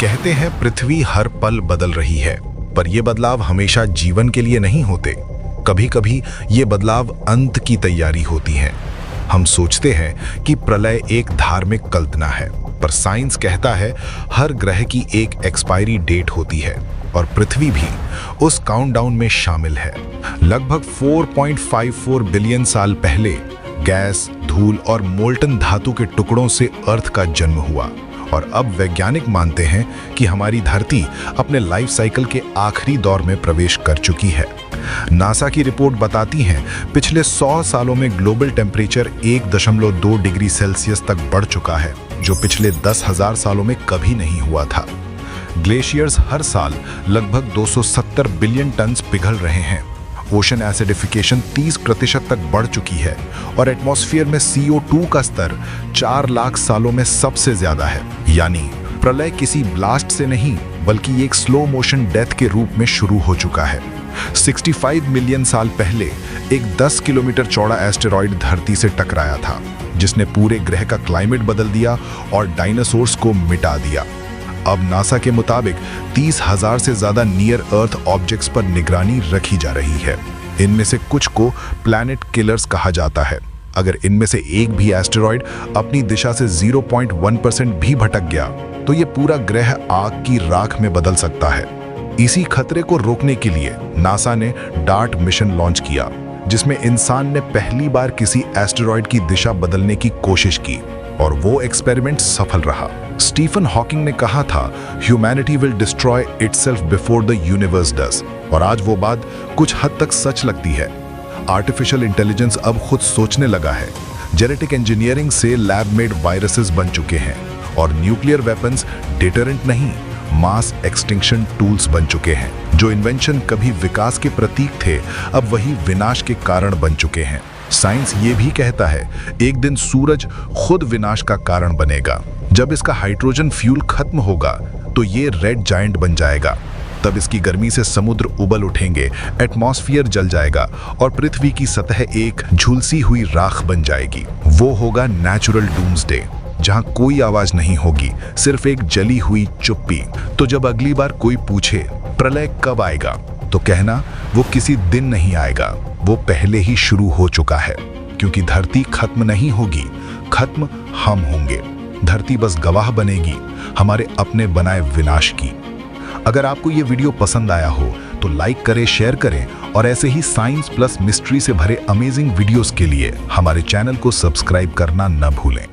कहते हैं पृथ्वी हर पल बदल रही है, पर ये बदलाव हमेशा जीवन के लिए नहीं होते। कभी कभी ये बदलाव अंत की तैयारी होती है। हम सोचते हैं कि प्रलय एक धार्मिक कल्पना है, पर साइंस कहता है हर ग्रह की एक एक्सपायरी डेट होती है और पृथ्वी भी उस काउंटडाउन में शामिल है। लगभग 4.54 बिलियन साल पहले गैस, धूल और मोल्टन धातु के टुकड़ों से अर्थ का जन्म हुआ और अब वैज्ञानिक मानते हैं कि हमारी धरती अपने लाइफ साइकिल के आखिरी दौर में प्रवेश कर चुकी है। नासा की रिपोर्ट बताती है पिछले 100 सालों में ग्लोबल टेम्परेचर 1.2 डिग्री सेल्सियस तक बढ़ चुका है, जो पिछले 10,000 सालों में कभी नहीं हुआ था। ग्लेशियर्स हर साल लगभग 270 बिलियन टन पिघल रहे हैं। ओशन एसिडिफिकेशन 30% तक बढ़ चुकी है और एटमॉस्फेयर में CO2 का स्तर 4 लाख सालों में सबसे ज्यादा है। यानी प्रलय किसी ब्लास्ट से नहीं, बल्कि एक स्लो मोशन डेथ के रूप में शुरू हो चुका है। 65 मिलियन साल पहले एक 10 किलोमीटर चौड़ा एस्टेरॉयड धरती से टकराया था, जिसने पूरे ग्रह का क्लाइमेट बदल दिया और डायनासोर्स को मिटा दिया। अब नासा के मुताबिक 30,000 से ज्यादा नियर अर्थ ऑब्जेक्ट्स पर निगरानी रखी जा रही है। इनमें से कुछ को प्लैनेट किलर्स कहा जाता है। अगर इनमें से एक भी एस्टेरॉयड अपनी दिशा से 0.1% भी भटक गया तो ये पूरा ग्रह आग की राख में बदल सकता है। इसी खतरे को रोकने के लिए नासा ने डार्ट मिशन लॉन्च किया, जिसमें इंसान ने पहली बार किसी एस्टेरॉयड की दिशा बदलने की कोशिश की और वो एक्सपेरिमेंट सफल रहा। स्टीफन हॉकिंग ने कहा था, humanity will destroy itself before the universe does, और आज वो बात कुछ हद तक सच लगती है। आर्टिफिशियल इंटेलिजेंस अब खुद सोचने लगा है। जेनेटिक इंजीनियरिंग से लैब मेड वायरसेस बन चुके हैं और न्यूक्लियर वेपन्स डिटरेंट नहीं, मास एक्सटिंक्शन टूल्स बन चुके हैं। जो इन्वेंशन कभी विकास के प्रतीक थे, अब वही विनाश के कारण बन चुके हैं। साइंस ये भी कहता है एक दिन सूरज खुद विनाश का कारण बनेगा। जब इसका हाइड्रोजन फ्यूल खत्म होगा तो ये रेड जायंट बन जाएगा। तब इसकी गर्मी से समुद्र उबल उठेंगे, एटमॉस्फेयर जल जाएगा और पृथ्वी की सतह एक झुलसी हुई राख बन जाएगी। वो होगा नेचुरल डूम्सडे, जहां कोई आवाज नहीं होगी, सिर्फ एक जली हुई चुप्पी। तो जब अगली बार कोई पूछे प्रलय कब आएगा, तो कहना वो किसी दिन नहीं आएगा, वो पहले ही शुरू हो चुका है। क्योंकि धरती खत्म नहीं होगी, खत्म हम होंगे। धरती बस गवाह बनेगी हमारे अपने बनाए विनाश की। अगर आपको ये वीडियो पसंद आया हो तो लाइक करें, शेयर करें और ऐसे ही साइंस प्लस मिस्ट्री से भरे अमेजिंग वीडियोस के लिए हमारे चैनल को सब्सक्राइब करना न भूलें।